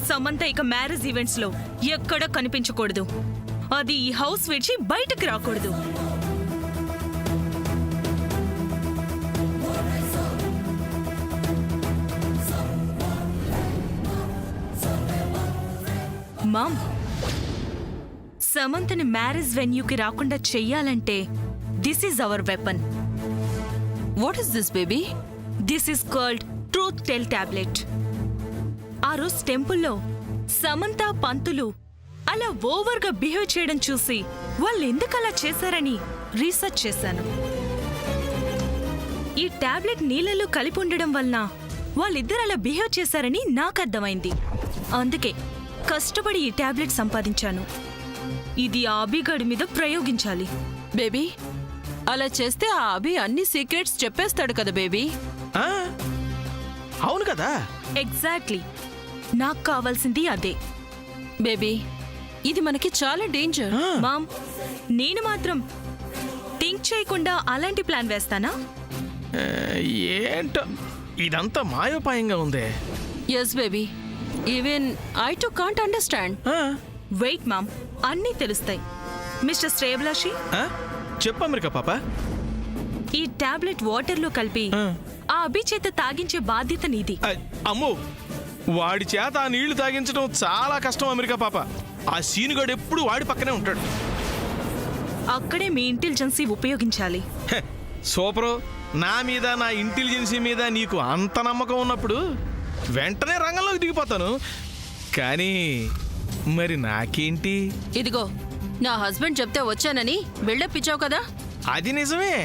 సమంత ఇక marriage events లో ఎక్కడ కనిపించకూడదు. అది ఈ హౌస్ విడిచి బయటకు రాకూడదు. మామ్, సమంతని మ్యారేజ్ వెన్యూకి రాకుండా చెయ్యాలంటే this is our weapon. What is this baby? This is called truth tell tablet. ఆ రోజు టెంపుల్లో సమంత పంతులు అలా ఓవర్గా బిహేవ్ చేయడం చూసి వాళ్ళు ఎందుకు అలా చేశారని రీసెర్చ్ చేశాను. ఈ టాబ్లెట్ నీళ్ళలో కలిపి ఉండడం వలన వాళ్ళిద్దరు అలా బిహేవ్ చేశారని నాకు అర్థమైంది. అందుకే కష్టపడి ఈ టాబ్లెట్ సంపాదించాను. ఇది ఆ అభిగాడి మీద ప్రయోగించాలి. బేబీ, అలా చేస్తే ఆ అభి అన్ని సీక్రెట్స్ చెప్పేస్తాడు కదా బేబీ. అవును కదా. ఎగ్జాక్ట్లీ, నాకు కావాల్సింది అదే. బేబీ, ఇది మనకి చాలా డేంజర్. మామ్, నేను మాత్రం థింక్ చేయకుండా అలాంటి ప్లాన్ వేస్తానా? ఏంటో ఇదంతా మాయోపాయంగా ఉందే. Yes baby, even I too can't understand. Wait mom, అన్నీ తెలుస్తాయి. మిస్టర్ శ్రేయభిలాషి, చెప్పు అమెరికా పాప. ఈ టాబ్లెట్ వాటర్లో కలిపి ఆ అభి చేత తాగించే బాధ్యత నీది. అమ్మో, వాడి చేత ఆ నీళ్లు తాగించడం చాలా కష్టం అమెరికా పాప. ఆ సీనుగాడు ఎప్పుడు వాడి పక్కనే ఉంటాడు. అక్కడే మీ ఇంటెలిజెన్సీ ఉపయోగించాలి. సూపరు. నా మీద, నా ఇంటెలిజెన్సీ మీద నీకు అంత నమ్మకం ఉన్నప్పుడు వెంటనే రంగంలోకి దిగిపోతాను. కానీ మరి నాకేంటి? ఇదిగో, నా హస్బెండ్ చెప్తే వచ్చానని బిల్డప్ ఇచ్చావు కదా. అది నిజమే,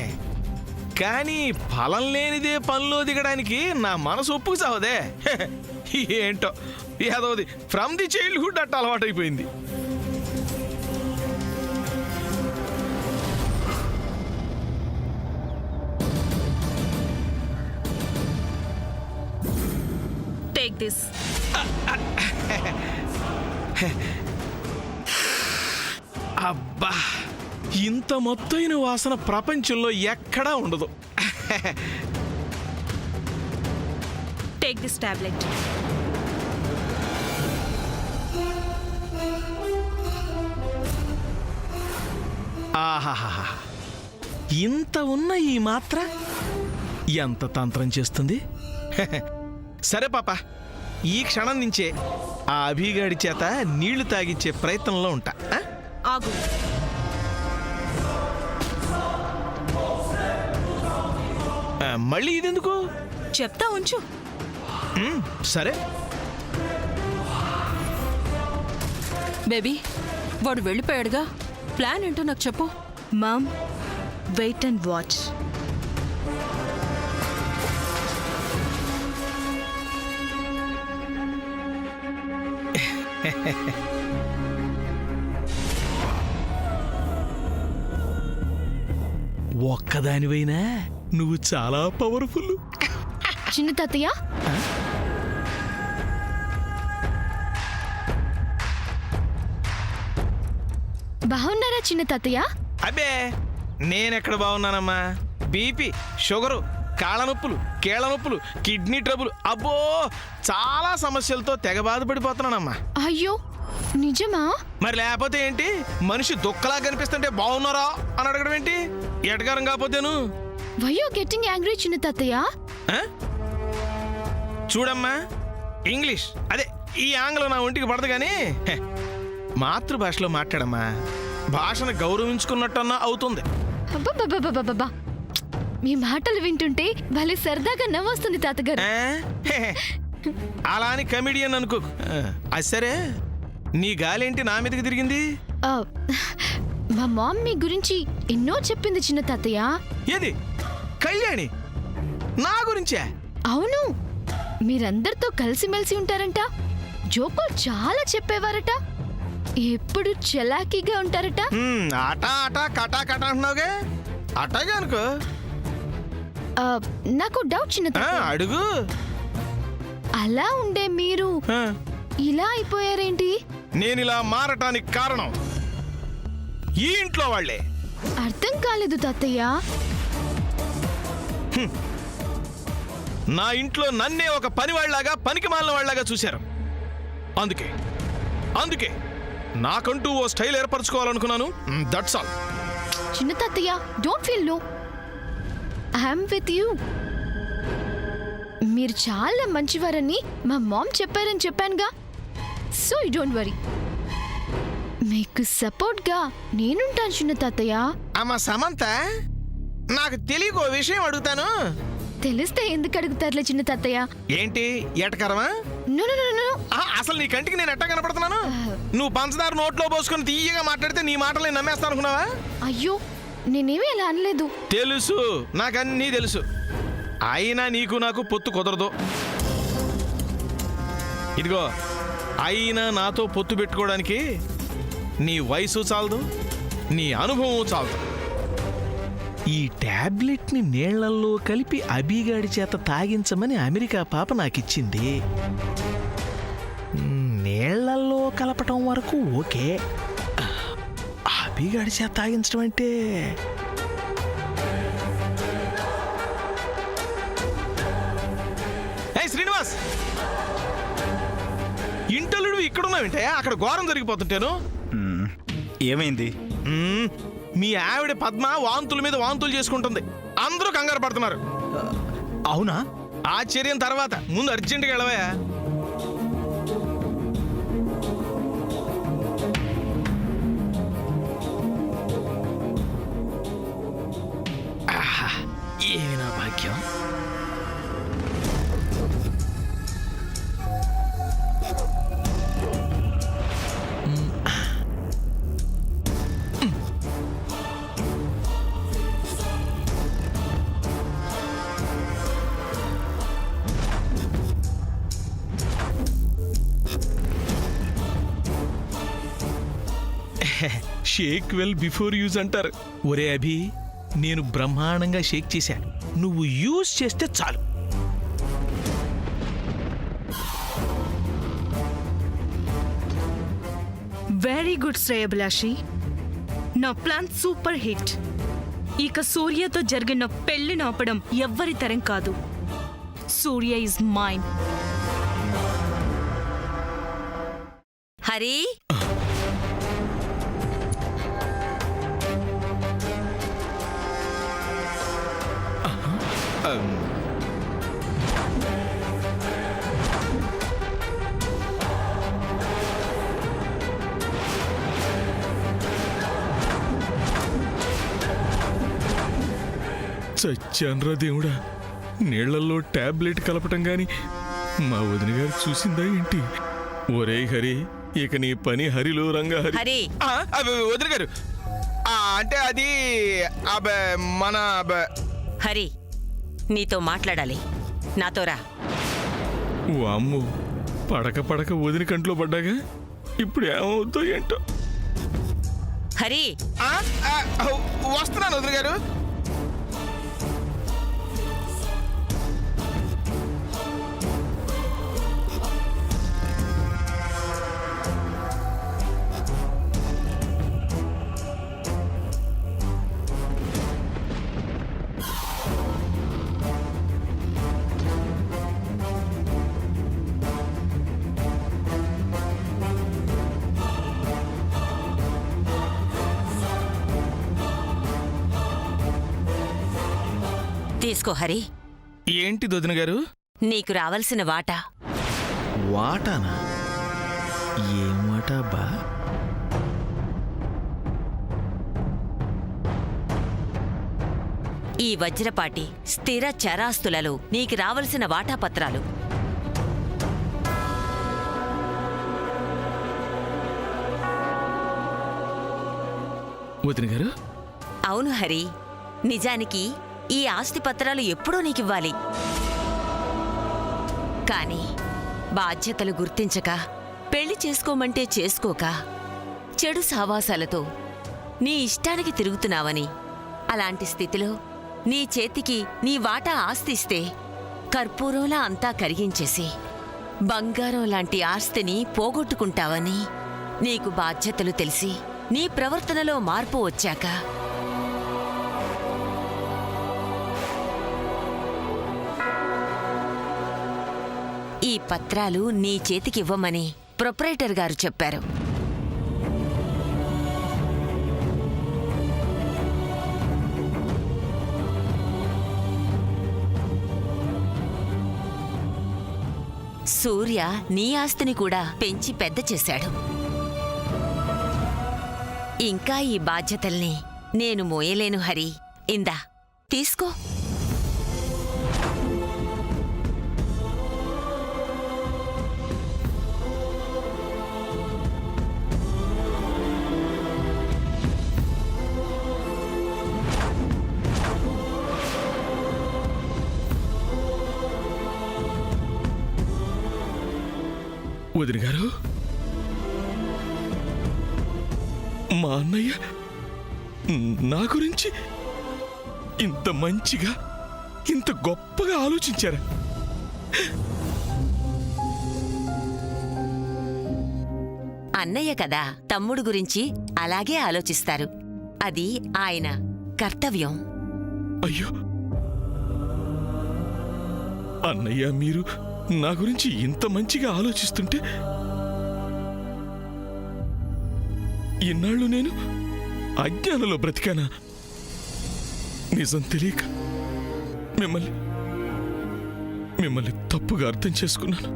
కానీ ఫలం లేనిదే పనిలో దిగడానికి నా మనసు ఒప్పుకు చావదే. ఏంటో ఏదోది ఫ్రమ్ ది చైల్డ్హుడ్ అట్ట అలవాటైపోయింది. Take this. అబ్బా, ఇంత మొత్తైన వాసన ప్రపంచంలో ఎక్కడా ఉండదు. Take this tablet. ఆహాహా, ఇంత ఉన్న ఈ మాత్ర ఎంత తంత్రం చేస్తుంది. సరే పాప, ఈ క్షణం నుంచే ఆ అభిగాడి చేత నీళ్లు తాగించే ప్రయత్నంలో ఉంటా. ఆగు. మళ్ళీ ఇదెందుకు? చెప్తా, ఉంచు. సరే. బేబీ, వాడు వెళ్ళిపోయాడుగా, ప్లాన్ ఏంటో నాకు చెప్పు. Mom, wait and watch. ఒక్కదానివైనా నువ్వు చాలా పవర్ఫుల్. చిన్న తాతయ్య, బాగున్నారా చిన్న తాతయ్య? అబ్బే, నేనెక్కడ బాగున్నానమ్మా. బీపీ, షుగరు, కాళ్ళ నొప్పులు, కీళ్ళ నొప్పులు, కిడ్నీ ట్రబుల్, అబ్బో చాలా సమస్యలతో తెగ బాధపడిపోతున్నానమ్మా. అయ్యో, నిజమా? మరి లేకపోతే ఏంటి? మనిషి దుఃఖలా కనిపిస్తుంటే బాగున్నారా అని అడగడం ఏంటి? ఎటగారం కాకపోతేను. వై యు గెట్టింగ్ యాంగ్రీ చిన్న తాతయ్య? చూడమ్మా, ఇంగ్లీష్ అదే ఈ ఆంగ్లం నా ఒంటికి పడదు కానీ మాతృభాషలో మాట్లాడమ్మా. భాషను గౌరవించుకున్నట్టన్నా అవుతుంది. అబ్బబ్బబ్బబ్బబ్బబ్బా, మీ మాటలు వింటుంటే భలే సరదాగా నవ్వొస్తుంది తాతగారు. అలా అని కమిడియన్ అనుకో. అది సరే, నీ గాలేంటి నా మీదకి తిరిగింది? ఆ, మా మామ్ మీ గురించి ఎన్నో చెప్పింది చిన్న తాతయ్య. ఏది? కళ్యాణి నా గురించే? అవును, మీరందరితో కలిసిమెలిసి ఉంటారంట, జోకులు చాలా చెప్పేవారట, ఎప్పుడు చలాకీగా ఉంటారట. ఆటా ఆటా కటా కటా అంటున్నావుగా, అటాగా అనుకో. నాకు డౌట్ చిన్న తాతయ్య. అడుగు. అలా ఉండే మీరు ఇలా అయిపోయారేంటి? నేను ఇలా మారటానికి కారణం ఈ ఇంట్లో వాళ్లే. అర్థం కాలేదు తాతయ్య. నా ఇంట్లో నన్నే ఒక పనివాళ్లాగా, పనికి మాలిన వాళ్లాగా చూశారు. అందుకే నాకంటూ ఓ స్టైల్ ఏర్పరచుకోవాలనుకున్నాను. That's all. చిన్న తాతయ్య don't feel low, I'm with you. మీరు చాలా మంచివారని మా మామ్ చెప్పారని చెప్పానుగా, సో యూ డోంట్ వరీ. మీకు సపోర్ట్గా నేనుంటాను చిన్న తాతయ్య. అమ్మ సమంత, నాకు తెలియక ఓ విషయం అడుగుతాను. తెలిస్తే ఎందుకు అడుగుతారులే చిన్న తాతయ్య. ఏంటి ఎటకరమా? No no no no. అసలు నీ కంటికి నేను ఎట్టా కనపడుతున్నాను? నువ్వు పంచదార నోట్లో పోసుకొని తీయగా మాట్లాడితే నీ మాటలు నేను నమ్మేస్తాను అనుకున్నావా? అయ్యో, నేనేమీ అలా అనలేదు. తెలుసు, నాకన్నీ తెలుసు. అయినా నీకు నాకు పొత్తు కుదరదు. ఇదిగో, అయినా నాతో పొత్తు పెట్టుకోవడానికి నీ వయసు చాలదు, నీ అనుభవం చాలదు. ఈ టాబ్లెట్ని నీళ్లల్లో కలిపి అబీగాడి చేత తాగించమని అమెరికా పాప నాకిచ్చింది. నీళ్లల్లో కలపటం వరకు ఓకే, అబీగాడి చేత తాగించడం అంటే శ్రీనివాస్, ఇంటల్లుడు ఇక్కడున్నావింటే అక్కడ ఘోరం జరిగిపోతుంటాను. ఏమైంది? మీ ఆవిడ పద్మ వాంతుల మీద వాంతులు చేసుకుంటుంది. అందరూ కంగారు పడుతున్నారు. అవునా? ఆశ్చర్యం తర్వాత ముందు అర్జెంటుగా వెళ్ళవయా. ఏమి నా భాగ్యం. షేక్ వెల్ బిఫోర్ యూజ్ అంటారు. ఒరే అభి, నేను బ్రహ్మాండంగా షేక్ చేశా, నువ్వు యూజ్ చేస్తే చాలు. వెరీ గుడ్ శ్రేయభిలాషి. నా ప్లాన్ సూపర్ హిట్. ఇక సూర్యతో జరిగిన పెళ్లి నాపడం ఎవ్వరి తరం కాదు. సూర్య ఇస్ మైన్. హరి, చచ్చాన్రా దేవుడా, నీళ్లలో టాబ్లెట్ కలపటం గాని మా వదిన గారు చూసిందా ఏంటి? ఒరే హరి, ఇక నీ పని హరిలో రంగా హరి. హరి. వదిన గారు, అంటే అది మన హరి, నీతో మాట్లాడాలి. నాతో రా. అమ్ము, పడక పడక వదిన కంట్లో పడ్డాగా ఇప్పుడు ఏమవుతో ఏంటో. హరి, వస్తున్నాను వదిన గారు. తీసుకో హరి. ఏంటి వదిన గారు? నీకు రావాల్సిన వాటా. వాటానా? ఏం వాటా బా? ఈ వజ్రపాటి స్థిర చరాస్తులలో నీకు రావలసిన వాటా పత్రాలు. వదిన గారు? అవును హరి, నిజానికి ఈ ఆస్తి పత్రాలు ఎప్పుడూ నీకివ్వాలి. కాని బాధ్యతలు గుర్తించక, పెళ్లి చేసుకోమంటే చేసుకోక, చెడు సావాసాలతో నీ ఇష్టానికి తిరుగుతున్నావని, అలాంటి స్థితిలో నీ చేతికి నీ వాటా ఆస్తిస్తే కర్పూరంలా అంతా కరిగించేసి బంగారం లాంటి ఆస్తిని పోగొట్టుకుంటావని నీకు బాధ్యతలు తెలిసి నీ ప్రవర్తనలో మార్పు వచ్చాక ఈ పత్రాలు నీ చేతికివ్వమని ప్రొపరేటర్ గారు చెప్పారు. సూర్య నీ ఆస్తిని కూడా పెంచి పెద్ద చేశాడు. ఇంకా ఈ బాధ్యతల్ని నేను మోయలేను హరి. ఇందా తీసుకో. వదిన గారు, మా అన్నయ్య నా గురించి ఇంత మంచిగా ఇంత గొప్పగా ఆలోచించారా? అన్నయ్య కదా తమ్ముడు గురించి అలాగే ఆలోచిస్తారు. అది ఆయన కర్తవ్యం. అయ్యో, అన్నయ్య మీరు నా గురించి ఇంత మంచిగా ఆలోచిస్తుంటే ఇన్నాళ్ళు నేను అజ్ఞానంలో బ్రతికానా? నిజం తెలియక మిమ్మల్ని తప్పుగా అర్థం చేసుకున్నాను.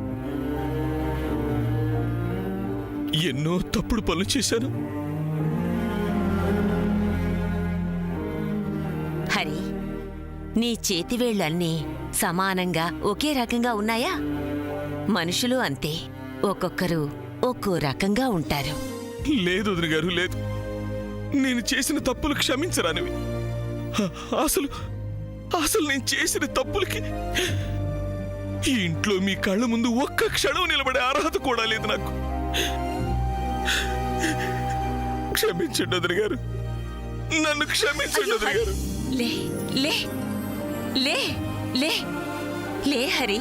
ఎన్నో తప్పుడు పనులు చేశాను. హరి, నీ చేతివేళ్లన్నీ సమానంగా ఒకే రకంగా ఉన్నాయా? మనుషులు అంతే, ఒక్కొక్కరు ఒక్కో రకంగా ఉంటారు. లేదు వదిన గారు, లేదు. నేను చేసిన తప్పులు క్షమించరానివి. అసలు నేను చేసిన తప్పులకి ఈ ఇంట్లో మీ కళ్ళ ముందు ఒక్క క్షణం నిలబడే అర్హత కూడా లేదు నాకు. క్షమించండి వదిన గారు, నన్ను క్షమించండి వదిన గారు. లే లే లే లే లే హరి.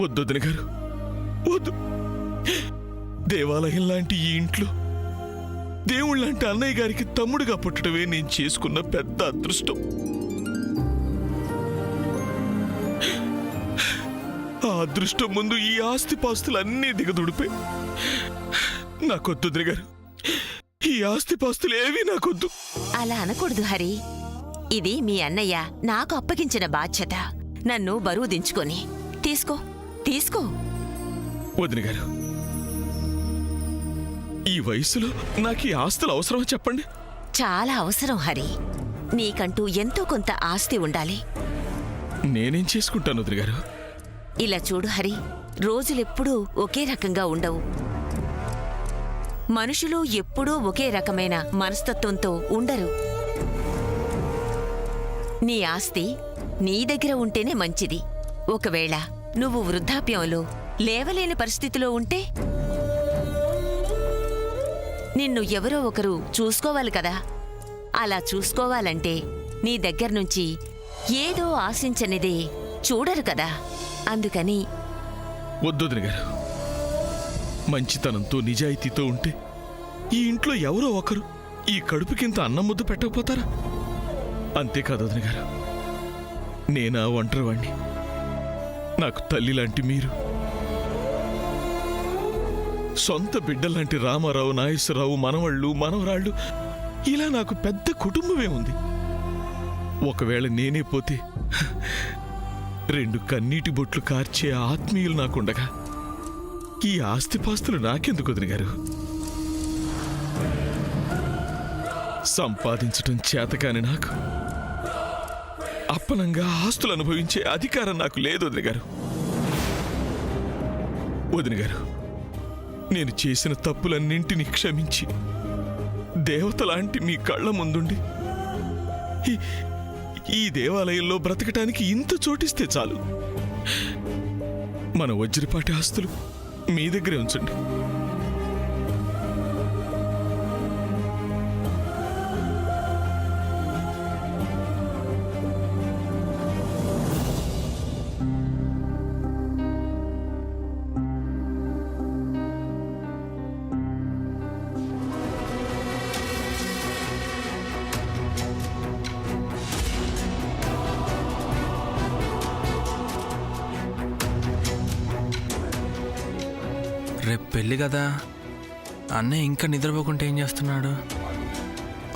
వద్దు వదిన గారు, వద్దు. దేవాలయం లాంటి ఈ ఇంట్లో దేవుళ్ళంటే అన్నయ్య గారికి తమ్ముడుగా పుట్టడమే నేను చేసుకున్న పెద్ద అదృష్టం. ఆ అదృష్టం ముందు ఈ ఆస్తిపాస్తులు అన్నీ దిగదుడిపే. నాకొద్దు వదిన గారు, ఈ ఆస్తిపాస్తులు ఏవీ నాకొద్దు. అలా అనకూడదు హరి. ఇది మీ అన్నయ్య నాకు అప్పగించిన బాధ్యత. నన్ను బరువు దించుకొని తీసుకో తీసుకో. వదిన గారు, ఈ వయసులో నాకు ఈ ఆస్తులు అవసరమా చెప్పండి? చాలా అవసరం హరి. నీకంటూ ఎంతో కొంత ఆస్తి ఉండాలి. నేనేం చేసుకుంటాను వదిన గారు? ఇలా చూడు హరి, రోజులెప్పుడూ ఒకే రకంగా ఉండవు. మనుషులు ఎప్పుడూ ఒకే రకమైన మనస్తత్వంతో ఉండరు. నీ ఆస్తి నీ దగ్గర ఉంటేనే మంచిది. ఒకవేళ నువ్వు వృద్ధాప్యంలో లేవలేని పరిస్థితిలో ఉంటే నిన్ను ఎవరో ఒకరు చూసుకోవాలి కదా. అలా చూసుకోవాలంటే నీ దగ్గర్నుంచి ఏదో ఆశించనిదే చూడరు కదా. అందుకని వద్దొదిన గారు, మంచితనంతో నిజాయితీతో ఉంటే ఈ ఇంట్లో ఎవరో ఒకరు ఈ కడుపుకింత అన్నం ముద్ద పెట్టకపోతారా? అంతేకాదు వదిన గారు, నేనా ఒంటరివాణ్ణి. నాకు తల్లి లాంటి మీరు, సొంత బిడ్డలాంటి రామారావు, నాగేశ్వరరావు, మనవళ్ళు, మనవరాళ్ళు, ఇలా నాకు పెద్ద కుటుంబమే ఉంది. ఒకవేళ నేనే పోతే 2 కన్నీటి బొట్లు కార్చే ఆత్మీయులు నాకుండగా ఈ ఆస్తిపాస్తులు నాకెందుకు వదిన గారు? సంపాదించటం చేతకాని నాకు అప్పనంగా ఆస్తులు అనుభవించే అధికారం నాకు లేదు వదిన గారు. వదిన గారు, నేను చేసిన తప్పులన్నింటినీ క్షమించి దేవతలాంటి మీ కళ్ళ ముందుండి ఈ దేవాలయంలో బ్రతకటానికి ఇంత చోటిస్తే చాలు. మన వజ్రపాటి ఆస్తులు మీ దగ్గరే ఉంచండి. రేపు పెళ్ళి కదా, అన్నయ్య ఇంకా నిద్రపోకుంటే ఏం చేస్తున్నాడు?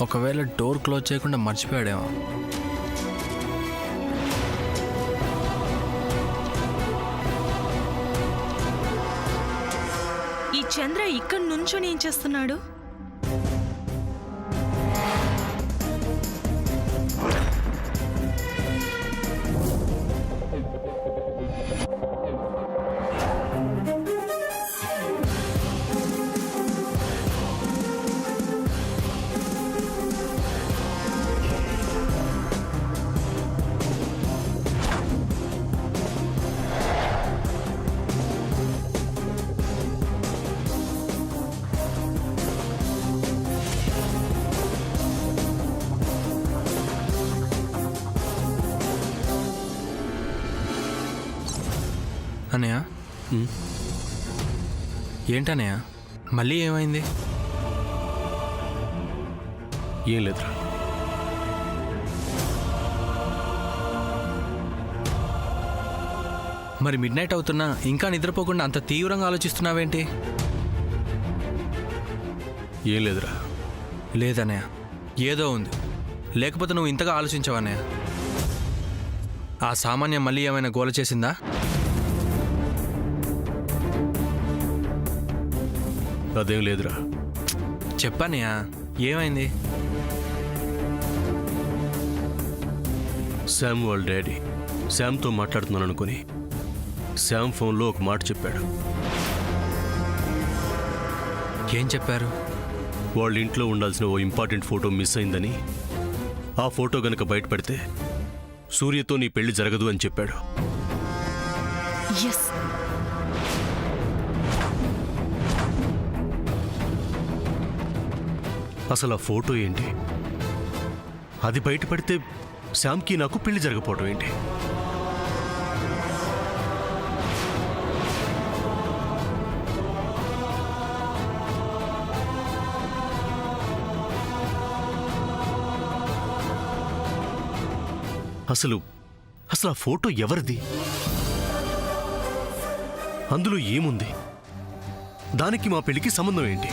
ఒకవేళ డోర్ క్లోజ్ చేయకుండా మర్చిపోయాడేమో. ఈ చంద్ర ఇక్కడ నుంచొని ఏం చేస్తున్నాడు? అన్నయ్య, ఏంటన్నయ్య మళ్ళీ ఏమైంది? ఏం లేదురా. మరి మిడ్ నైట్ అవుతున్నా ఇంకా నిద్రపోకుండా అంత తీవ్రంగా ఆలోచిస్తున్నావేంటి? ఏం లేదురా. లేదన్నయ్య, ఏదో ఉంది. లేకపోతే నువ్వు ఇంతగా ఆలోచించవన్నయ్య. ఆ సామాన్యం మళ్ళీ ఏమైనా గోల చేసిందా? అదేం లేదురా. చెప్పన్నయ్య, ఏమైంది? శామ్ వాళ్ళ డాడీ శామ్తో మాట్లాడుతున్నాను అనుకుని శామ్ ఫోన్లో ఒక మాట చెప్పాడు. ఏం చెప్పారు? వాళ్ళ ఇంట్లో ఉండాల్సిన ఓ ఇంపార్టెంట్ ఫోటో మిస్ అయిందని, ఆ ఫోటో గనక బయటపడితే సూర్యతో నీ పెళ్లి జరగదు అని చెప్పాడు. ఎస్, అసలు ఆ ఫోటో ఏంటి? అది బయటపడితే శామ్కి నాకు పెళ్లి జరగపోవటం ఏంటి? అసలు ఆ ఫోటో ఎవరిది? అందులో ఏముంది? దానికి మా పెళ్లికి సంబంధం ఏంటి?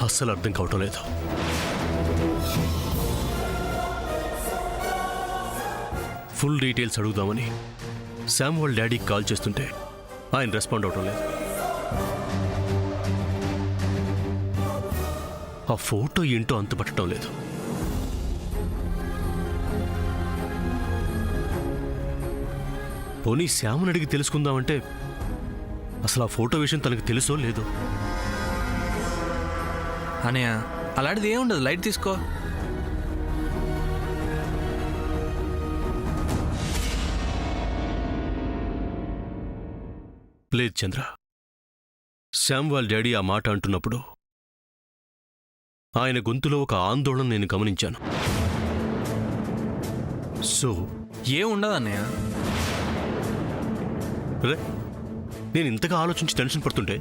అస్సలు అర్థం కావటం లేదు. ఫుల్ డీటెయిల్స్ అడుగుదామని శామ్ వాళ్ళ డాడీకి కాల్ చేస్తుంటే ఆయన రెస్పాండ్ అవటం లేదు. ఆ ఫోటో ఏంటో అంతుపట్టడం లేదు. పోనీ శ్యామ్ని అడిగి తెలుసుకుందామంటే అసలు ఆ ఫోటో విషయం తనకు తెలుసో లేదో. అనయ్య, అలాంటిది ఏముండదు, లైట్ తీసుకో. లేదు చంద్ర, శ్యామ్ వాళ్ళ డాడీ ఆ మాట అంటున్నప్పుడు ఆయన గొంతులో ఒక ఆందోళన నేను గమనించాను. సో ఏముండదు అన్నయ్య. రే, నేను ఇంతగా ఆలోచించి టెన్షన్ పడుతుంటే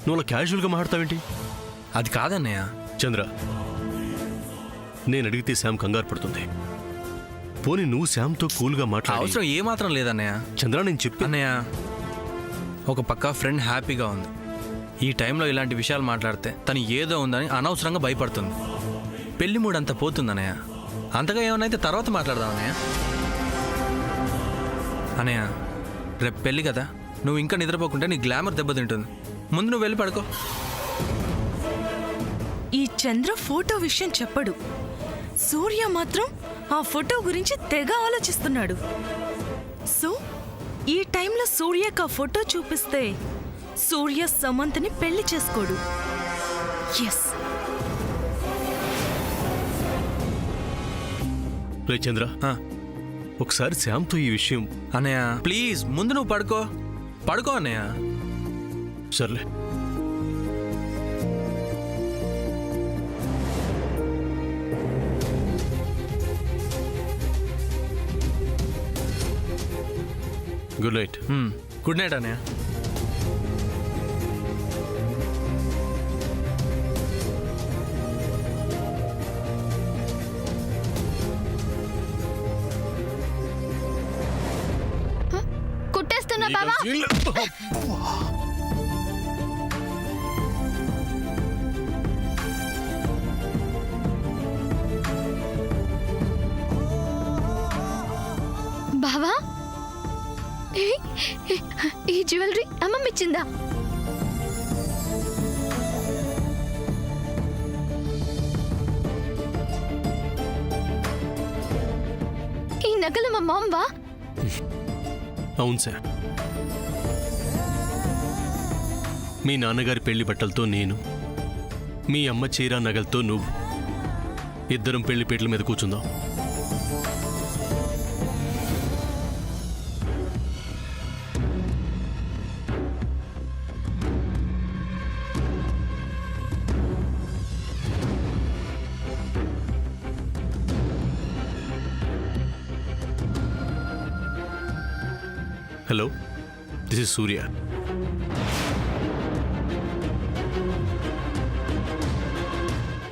నువ్వు అలా క్యాజువల్గా మాట్లాడతావేంటి? అది కాదన్నయ్య. చంద్ర, నేను అడిగితే శ్యామ్ కంగారు పడుతుంది. పోనీ నువ్వు శ్యామ్తో కూల్గా మాట్లాడు. అవసరం ఏమాత్రం లేదన్నయ్య. చంద్ర, నేను చెప్పి అన్నయ్య, ఒక పక్క ఫ్రెండ్ హ్యాపీగా ఉంది. ఈ టైంలో ఇలాంటి విషయాలు మాట్లాడితే తను ఏదో ఉందని అనవసరంగా భయపడుతుంది. పెళ్లి మూడు అంతా పోతుందన్నయ్య. అంతగా ఏమన్నైతే తర్వాత మాట్లాడదాం అన్నయ్య. అన్నయ్య, రేపు పెళ్ళి కదా, నువ్వు ఇంకా నిద్రపోకుంటే నీ గ్లామర్ దెబ్బతింటుంది. ముందు నువ్వు వెళ్ళి పడుకో. ఈ చంద్ర ఫోటో విషయం చెప్పడు. సూర్య మాత్రం ఆ ఫోటో గురించి తెగ ఆలోచిస్తున్నాడు. సో ఈ టైంలో సూర్యకు ఆ ఫోటో చూపిస్తే సూర్య సమంతని పెళ్లి చేసుకోడు. ఎస్. రే చంద్ర, ఆ, ఒకసారి శ్యామ్తో ఈ విషయం. అన్నయ్య ప్లీజ్ ముందు నువ్వు పడుకో. పడుకో అన్నయ్య. సర్లే. Good night. గుడ్ నైట్ అన్నయ్య. మాట్లాడుతున్నా బావా? బావా, ఈ జ్యువెలరీ అమ్మమ్మ ఇచ్చిందా? ఈ నగలు మా మామ్ వా? అవును సార్. మీ నాన్నగారి పెళ్లి బట్టలతో నేను, మీ అమ్మ చీర నగలతో నువ్వు, ఇద్దరం పెళ్లి పీటల మీద కూర్చుందాం. Hello, this is Surya.